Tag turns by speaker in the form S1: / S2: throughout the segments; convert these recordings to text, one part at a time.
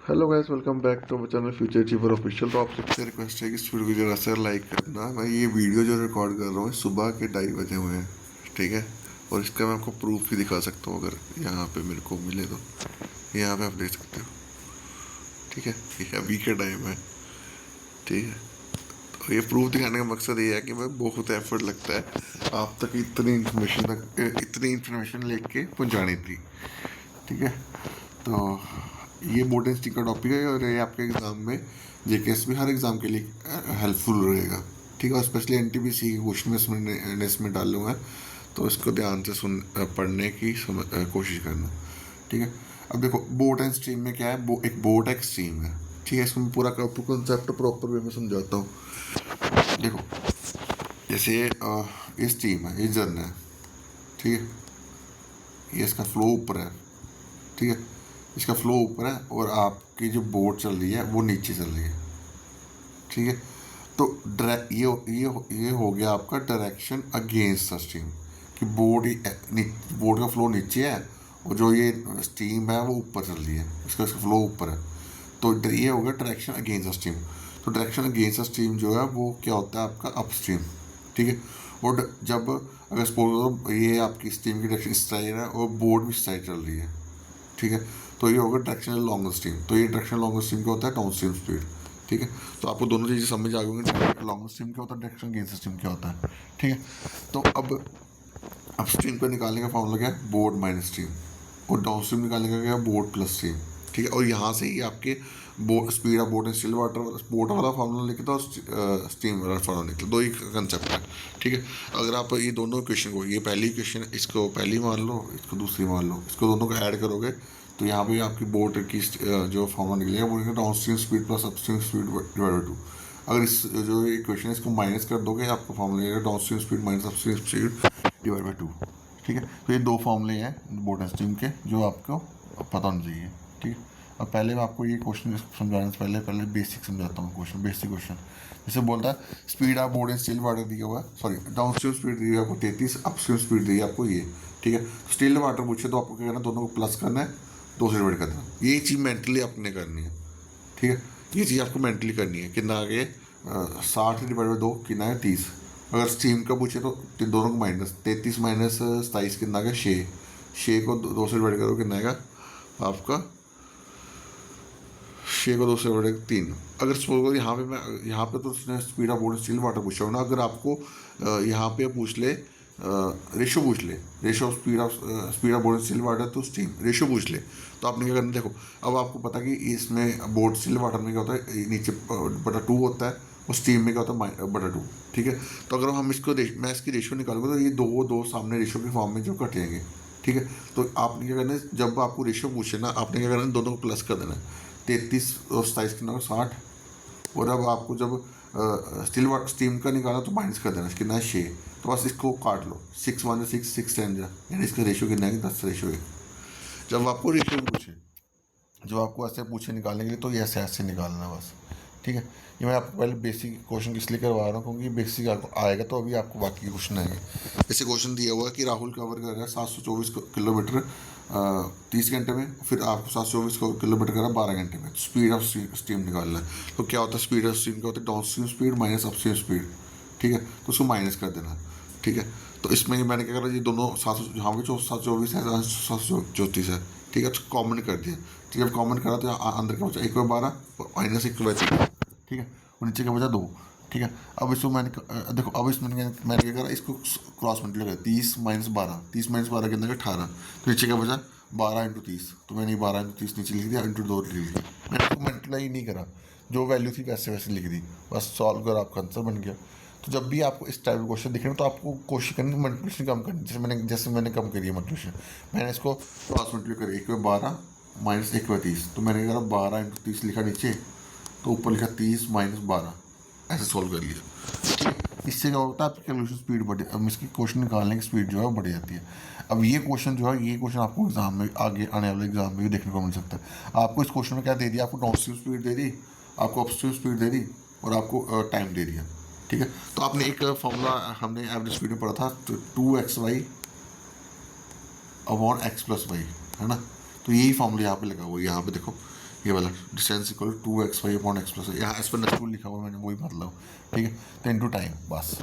S1: Hello guys, welcome back to my channel future achiever official. तो आप सबसे request है कि इस वीडियो को जरा सा लाइक करना। मैं ये वीडियो जो रिकॉर्ड कर रहा हूँ सुबह के 2:30 बजे हुए हैं, ठीक है। और इसका मैं आपको प्रूफ भी दिखा सकता हूँ, अगर यहाँ पे मेरे को मिले तो। यहाँ पे आप देख सकते हो, ठीक है। ये अभी का टाइम है, ठीक है। तो ये प्रूफ दिखाने का मकसद ये है कि भाई बहुत एफर्ट लगता है आप तक इतनी इन्फॉर्मेशन लेके पहुँचानी थी, ठीक है। तो ये बोर्ड इंस्टीट्यूट का टॉपिक है और ये आपके एग्ज़ाम में जेकेएस में हर एग्ज़ाम के लिए हेल्पफुल रहेगा, ठीक है। और स्पेशली एनटीपीसी के क्वेश्चन में इसमें डाले हुए हैं, तो इसको ध्यान से पढ़ने की कोशिश करना, ठीक है। अब देखो, बोट एंड स्ट्रीम में क्या है, एक बोट है, एक स्ट्रीम है, ठीक है। इसको मैं पूरा कॉन्सेप्ट प्रॉपर वे में समझाता हूँ। देखो, जैसे ये स्ट्रीम है, ये झरना है, ठीक है। ये इसका फ्लो ऊपर है, ठीक है। इसका फ्लो ऊपर है और आपकी जो बोट चल रही है वो नीचे चल रही है, ठीक है। तो ये हो गया आपका डायरेक्शन अगेंस्ट द स्ट्रीम, कि बोट का फ्लो नीचे है और जो ये स्ट्रीम है वो ऊपर चल रही है, इसका फ्लो ऊपर है। तो ये हो गया डायरेक्शन अगेंस्ट द स्ट्रीम। तो डायरेक्शन अगेंस्ट द स्ट्रीम जो है वो क्या होता है, आपका अप स्ट्रीम, ठीक है। और जब अगर सपोज करो ये आपकी स्ट्रीम की डायरेक्शन इस साइड है और बोट भी इस साइड चल रही है, ठीक है। तो ये होगा डायरेक्शन लॉन्ग स्ट्रीम। तो ये डायरेक्शन लॉन्ग स्ट्रीम क्या होता है, डाउन स्ट्रीम स्पीड, ठीक है। तो आपको दोनों चीज़ें समझ आ गई, लॉन्ग स्ट्रीम क्या होता है, डायरेक्शन गेन सिस्टम क्या होता है, ठीक है। तो अब अपस्ट्रीम को निकालने का फॉर्मूला क्या है, बोर्ड माइनस स्ट्रीम। और डाउन स्ट्रीम निकालने का क्या है, बोर्ड प्लस स्ट्रीम, ठीक है। और यहाँ से ही आपके speed of boat and still water boat वाला फॉर्मूला लिखे था और स्टीम वाला फॉर्मूला निकला, दो ही कंसेप्ट है, ठीक है। अगर आप ये दोनों क्वेश्चन को, ये पहली क्वेश्चन इसको पहली मान लो, इसको दूसरी मान लो, इसको दोनों को ऐड करोगे तो यहाँ पे आपकी बोट की जो फॉर्मूला निकलेगा वो निकलेगा down stream speed plus upstream speed divide by 2। अगर इस जो ये क्वेश्चन है इसको माइनस कर दोगे, आपका फॉर्मूला निकलेगा down stream speed minus upstream speed divide by 2, ठीक है। तो ये दो फॉर्मूले हैं बोट एंड स्ट्रीम के जो आपको पता होना चाहिए, ठीक है। अब पहले मैं आपको ये क्वेश्चन समझाने से पहले बेसिक समझाता हूँ। बेसिक क्वेश्चन जैसे बोलता है, speed of board and still water दिया हुआ है, सॉरी डाउन स्ट्रीम स्पीड दी है आपको 33, अप स्ट्रीम स्पीड दी है आपको ये, ठीक है। स्टिल वाटर पूछे तो आपको क्या करना है, दोनों को प्लस करना है, दो से डिवाइड करना है। ये चीज़ मेंटली आपने करनी है, ठीक है। ये चीज़ आपको मेंटली करनी है। कितना आगे 60 डिवाइड बाई 2 कितना है 30। अगर स्ट्रीम का पूछे तो दोनों को माइनस 33 माइनस 27 कितना आ गया 6। 6 को 2 से डिवाइड करो कितना आएगा आपका, 6 को 2 से डिवाइड 3। अगर सपोज करो यहाँ पे तो उसने speed of boat still water पूछा हो ना, अगर आपको यहाँ पे पूछ ले रेशो पूछ ले, ratio of speed of boat still water तो स्टीम रेशो पूछ ले, तो आपने क्या करना, देखो अब आपको पता कि इसमें बोट स्टिल वाटर में क्या होता है, नीचे बटा 2 होता है और स्टीम में क्या होता है बटा 2, ठीक है। तो अगर हम इसको मैं इसकी रेशो निकालूंगा तो ये दो दो सामने रेशो के फॉर्म में जो कट जाएंगे, ठीक है। तो आपने क्या करना है, जब आपको रेशो पूछे ना, आपने क्या करना है, दोनों को प्लस कर देना है। 33 और 27 कितना 60। और अब आपको जब स्टीम का निकाला तो माइनस कर देना, कितना है 6। तो बस इसको काट लो, 6 वन 6 6 10 जा, यानी इसका रेशो कितना है 10:1। जब आपको रेशो पूछे, जब आपको ऐसे पूछे निकालने के लिए, तो ये ऐसे ऐसे निकालना है बस, ठीक है। ये मैं आपको पहले बेसिक क्वेश्चन इसलिए करवा रहा हूँ क्योंकि बेसिक आपको आएगा तो अभी आपको बाकी क्वेश्चन आएंगे। जैसे क्वेश्चन दिया हुआ है कि राहुल कवर कर रहा है 724 किलोमीटर 30 घंटे में, फिर आपको 724 किलोमीटर कर रहा है 12 घंटे में। स्पीड ऑफ स्टीम निकालना है। तो क्या होता है स्पीड ऑफ स्टीम, क्या होता है down stream speed minus up stream speed, ठीक है। तो उसको माइनस कर देना, ठीक है। तो इसमें मैंने क्या करा, ये दोनों 700 यहाँ पे 724 है, 734 है, ठीक है। तो कॉमन कर दिया, ठीक है। कॉमन करा तो अंदर का बचा 1/12 माइनस 1/3, ठीक है। और नीचे का बचा 2, ठीक है। अब इसको मैंने देखो, अब इसमें मैंने क्या करा, इसको क्रॉस मल्टीप्लाई कर 30 माइनस 12, 30 माइनस 12 के अंदर 18, तो नीचे का बचा 12 इंटू 30। तो मैंने 12 इंटू 30 नीचे लिख दिया, इंटू 2 लिख दिया। मैंने इसको मल्टीप्लाई नहीं करा, जो वैल्यू थी वैसे वैसे लिख दी, बस सॉल्व कर आपका आंसर बन गया। तो जब भी आपको इस टाइप का क्वेश्चन दिखे तो आपको कोशिश करनी मल्टीप्लिकेशन कम करनी, जैसे मैंने कम करी है मल्टीप्लिकेशन। मैंने इसको क्रॉस मल्टीप्लाई करी, 1/12 माइनस 1/30। तो मैंने कहा 12 इंटू 30 लिखा नीचे, तो ऊपर लिखा 30 माइनस 12, ऐसे सॉल्व कर लिया, ठीक है। इससे क्या होता है, आपकी कैलकुलेशन स्पीड बढ़े, अब इसकी क्वेश्चन निकालने की स्पीड जो है वो बढ़ जाती है। अब ये क्वेश्चन जो है, ये क्वेश्चन आपको एग्जाम में आगे आने वाले एग्जाम में भी देखने को मिल सकता है। आपको इस क्वेश्चन में क्या दे दिया, आपको डाउनस्ट्रीम स्पीड दे दी, आपको अपस्ट्रीम स्पीड दे दी और आपको टाइम दे दिया, ठीक है। तो आपने एक फॉर्मूला हमने एवरेज स्पीड में पढ़ा था, 2xy upon x plus Y, है ना। तो यही फॉर्मूला यहाँ पे लगा हुआ है, यहाँ पे देखो ये वाला डिस्टेंस इक्वल 2xy/x+, यहाँ एस पर नेक्स्ट लिखा हुआ मैंने वही मतलब, ठीक है। तो इनटू टाइम, बस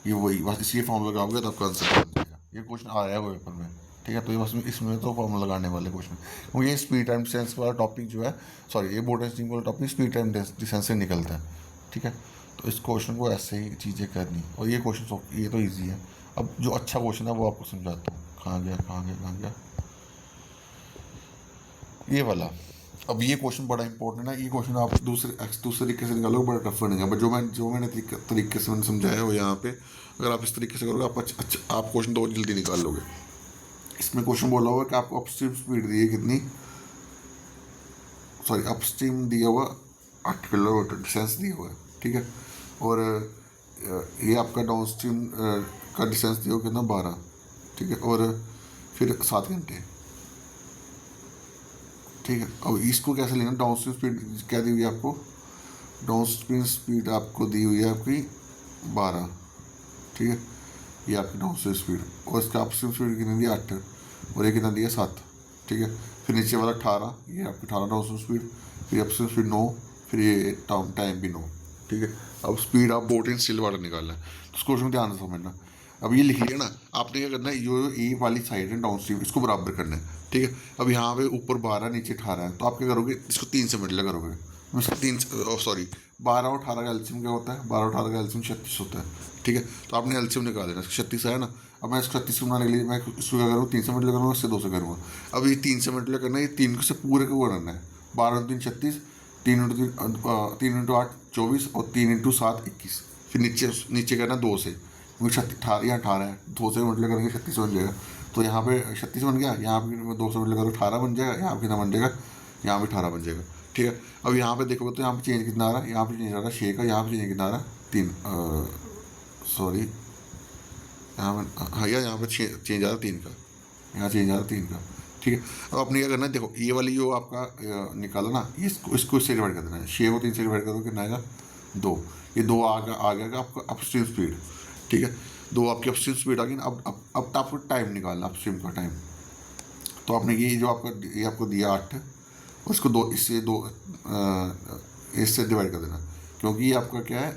S1: ये वही, बस इसी फॉर्म लगाओगे तो आपका आंसर बन जाएगा। ये क्वेश्चन आ रहा है वो पेपर में, ठीक है। तो ये बस इसमें तो फॉर्म लगाने वाले क्वेश्चन, क्योंकि ये स्पीड टाइम डिस्टेंस वाला टॉपिक जो है, सॉरी ये बोर्ड टेस्टिंग वाला टॉपिक स्पीड टाइम डिस्टेंस से निकलता है, ठीक है। तो इस क्वेश्चन को ऐसे ही चीज़ें करनी, और ये क्वेश्चन ये तो ईजी है। अब जो अच्छा क्वेश्चन है वो आपको समझाता हूँ, कहाँ गया ये वाला। अब ये क्वेश्चन बड़ा इंपॉर्टेंट है, ये क्वेश्चन आप दूसरे तरीके से निकालोगे बड़ा टफ बनेगा, बट जो मैंने तरीके से मैंने समझाया हो यहाँ पे, अगर आप इस तरीके से करोगे आप क्वेश्चन तो जल्दी निकाल लोगे। इसमें क्वेश्चन बोला हुआ है कि आपको अपस्ट्रीम स्पीड दी है कितनी, सॉरी अपस्ट्रीम दिया हुआ 8 किलोमीटर डिस्टेंस दिया हुआ है, ठीक है। और ये आपका डाउन स्ट्रीम का डिस्टेंस दिया हुआ कितना 12, ठीक है। और फिर 7 घंटे, ठीक है। अब इसको कैसे लेना, डाउन स्ट्रीम स्पीड क्या दी हुई है आपको, डाउन स्ट्रीम स्पीड आपको दी हुई है आपकी 12, ठीक है। ये आपकी डाउन स्ट्रीम स्पीड, और इसका अपस्ट्रीम स्पीड कितनी दी 8, और ये कितना दिया 7, ठीक है। फिर नीचे वाला 18, ये आपकी 18 डाउन स्ट्रीम स्पीड, फिर अपस्ट्रीम स्पीड 9, फिर ये टाइम भी 9, ठीक है। अब स्पीड आप बोट इन स्टिल वाटर निकालना है, तो उस क्वेश्चन को ध्यान से समझना। अब ये लिख लिया ना आपने, क्या करना है, यो ए वाली साइड है डाउन स्ट्रीम, इसको बराबर करना है, ठीक है। अब यहाँ पे ऊपर 12 नीचे 18 है, तो आप क्या करोगे, इसको 3 से मल्टीप्लाई करोगे। इसको 12 और 18 का एलसीएम क्या होता है, 12 और 18 का एलसीएम 36 होता है, ठीक है। तो आपने एलसीएम निकाल देना, 36 है ना। अब मैं इसको 36 बनाने के लिए मैं इसको क्या करूँ, 3 से मल्टीप्लाई करूँगा, इससे 2 से करूँगा। अब ये 3 से मल्टीप्लाई करना है, ये 3 से पूरे को करना है, 12 3 36, 3 इंटू 8 24, और 3 इंटू 7 21। फिर नीचे करना 2 से, क्योंकि 18 है, 2 से मल्टीप्लाई करेंगे 36 बन जाएगा। तो यहाँ पे 36 बन गया, यहाँ पे 2 से मल्टीप्लाई करो 18 बन जाएगा, यहाँ पे कितना बन जाएगा, यहाँ पे 18 बन जाएगा, ठीक है। अब यहाँ पे देखोगे तो यहाँ पे चेंज कितना आ रहा है, यहाँ पे चेंज आ रहा है 6 का, यहाँ पे चेंज कितना आ रहा है 3, सॉरी यहाँ पे, हाँ यहाँ पे चेंज आ रहा है 3 का, यहाँ चेंज आ रहा है 3 का, ठीक है। अब आपने क्या करना है, देखो ये वाली जो आपका निकाला ना, इसको इससे डिवाइड कर देना है, 6 को 3 से डिवाइड करो कितना आएगा 2, ये 2 आ गया आपका अपस्ट्रीम स्पीड, ठीक है। 2 आपकी अपस्ट्रीम स्पीड आ गई ना। अब आपको टाइम निकालना, अपस्ट्रीम का टाइम। तो आपने ये जो आपको दिया 8, उसको इससे डिवाइड कर देना, क्योंकि ये आपका क्या है,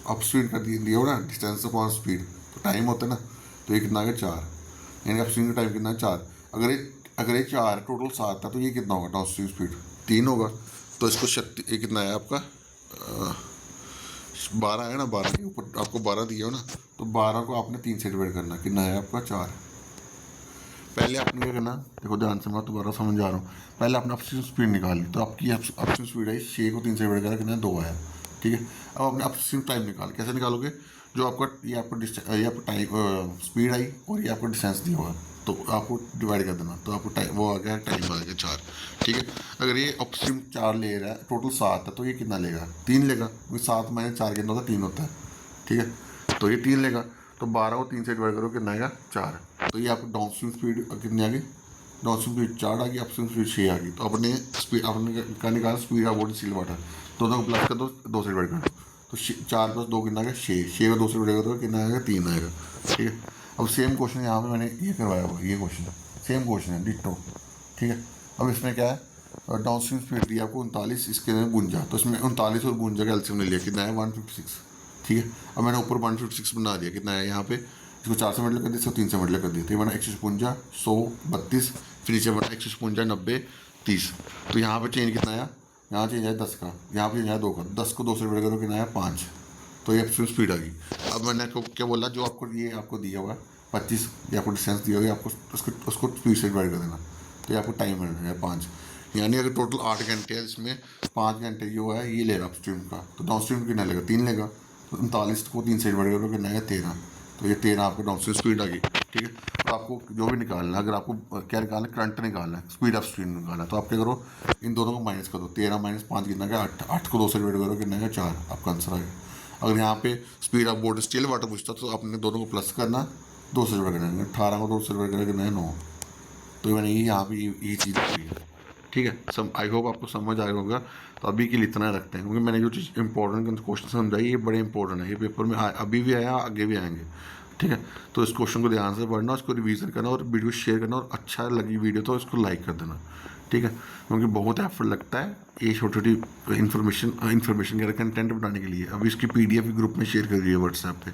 S1: अपस्ट्रीम का दिया हो ना, डिस्टेंस अपॉन स्पीड, तो टाइम होता है ना। तो ये कितना आ गया 4, यानी अपस्ट्रीम का टाइम कितना है 4। अगर ये 4 टोटल 7 था, तो ये कितना होगा डाउनस्ट्रीम स्पीड 3 होगा। तो इसको ये कितना है आपका 12 है ना, 12 के ऊपर आपको 12 दिया हो ना, तो 12 को आपने 3 से डिवाइड करना, कितना है आपका 4। पहले आपने क्या करना, देखो ध्यान से, मैं दोबारा समझ आ रहा हूँ। पहले आपने अपस्ट्रीम स्पीड निकाली, तो आपकी अपस्ट्रीम स्पीड आई 6 को 3 से डिवाइड करा, कितना 2 आया, ठीक है। अब आपने अपस्ट्रीम टाइम निकाल, कैसे निकालोगे, जो आपका ये आपका टाइम स्पीड आई, और ये आपको डिस्टेंस दिया हुआ है, तो आपको डिवाइड कर देना, तो आपको टाइम वो आ गया, टाइम आ गया 4, ठीक है। अगर ये अपस्ट्रीम 4 ले रहा है, टोटल 7 है, तो ये कितना लेगा 3 लेगा, क्योंकि 7 माइनस 4 कितना होता है 3 होता है, ठीक है। तो ये 3 लेगा, तो 12 को 3 से डिवाइड करो कितना आएगा 4। तो ये आपको डाउनस्ट्रीम स्पीड कितनी आ गई, डाउनस्ट्रीम स्पीड 4 आ गई, अपस्ट्रीम स्पीड 6 आ गई। तो अपने का निकाला speed of boat still water, दोनों को प्लस कर दो, 2 से डिवाइड कर दो, तो 4 + 2 कितना आएगा 6 को 2 से डिवाइड करो कितना आएगा 3 आएगा, ठीक है। अब सेम क्वेश्चन यहाँ पे मैंने ये करवाया हुआ, ये क्वेश्चन सेम क्वेश्चन है डिट्टो, ठीक है। अब इसमें क्या है, डाउनस्ट्रीम स्पीड दी आपको 39, इसके अंदर 52, तो इसमें 39 और 52 का एलसीएम ले लिया, कितना है 156, ठीक है। अब मैंने ऊपर 156 बना दिया, कितना है यहाँ पे, इसको 4 से मल्टीप्लाई कर दिया, इसको 3 से मल्टीप्लाई कर दिया, तो ये बना 156, 100, 32, फिर नीचे बना 156, 90, 30। तो यहाँ पे चेंज कितना आया, यहाँ चेंज आया 10 का, यहाँ पे चेंज आया 2 का, 10 को 2 से डिवाइड करो कितना आया 5। तो ये अपस्ट्रीम स्पीड आ गई। अब मैंने आपको क्या बोला, जो आपको दिया हुआ है 25, ये आपको डिस्टेंस दिया हुआ है, आपको उसको स्पीड से डिवाइड कर देना, तो ये आपको टाइम मिल रहा है 5। यानी अगर टोटल 8 घंटे है, जिसमें 5 घंटे जो है ये ले रहा अपस्ट्रीम का, तो डाउनस्ट्रीम कितना लेगा 3 लेगा, तो 39 को 3 से डिवाइड करो कितना है 13। तो ये 13 आपको डाउनस्ट्रीम स्पीड आ गई, ठीक है। तो आपको जो भी निकालना है, अगर आपको क्या निकालना है, करंट निकालना है, स्पीड ऑफ स्ट्रीम निकालना है, तो आप क्या करो, इन दोनों को माइनस करो, 13 - 5 कितना है 8, 8 को 2 से डिवाइड करो कितना है 4, आपका आंसर आ गया। अगर यहाँ पे speed of boat still water पूछता, तो आपने दोनों को प्लस करना, 2 से डिवाइड करना, 18 को 2 से डिवाइड करना कितना है 9। तो मैंने यहाँ पे ये चीज़ लिखी है, ठीक है। आई होप आपको समझ आया होगा। तो अभी के लिए इतना रखते हैं, क्योंकि मैंने जो चीज़ इंपॉर्टेंट क्वेश्चन समझाई, ये बड़े इंपॉर्टेंट है, ये पेपर में अभी भी आया, आगे भी आएंगे, ठीक है। तो इस क्वेश्चन को ध्यान से पढ़ना, उसको रिवीजन करना, और वीडियो शेयर करना, और अच्छा लगी वीडियो तो इसको लाइक कर देना, ठीक है, क्योंकि बहुत एफर्ट लगता है ये छोटी छोटी इन्फॉर्मेशन के कंटेंट बनाने के लिए। अभी इसकी PDF ग्रुप में शेयर कर रही है व्हाट्सएप पे।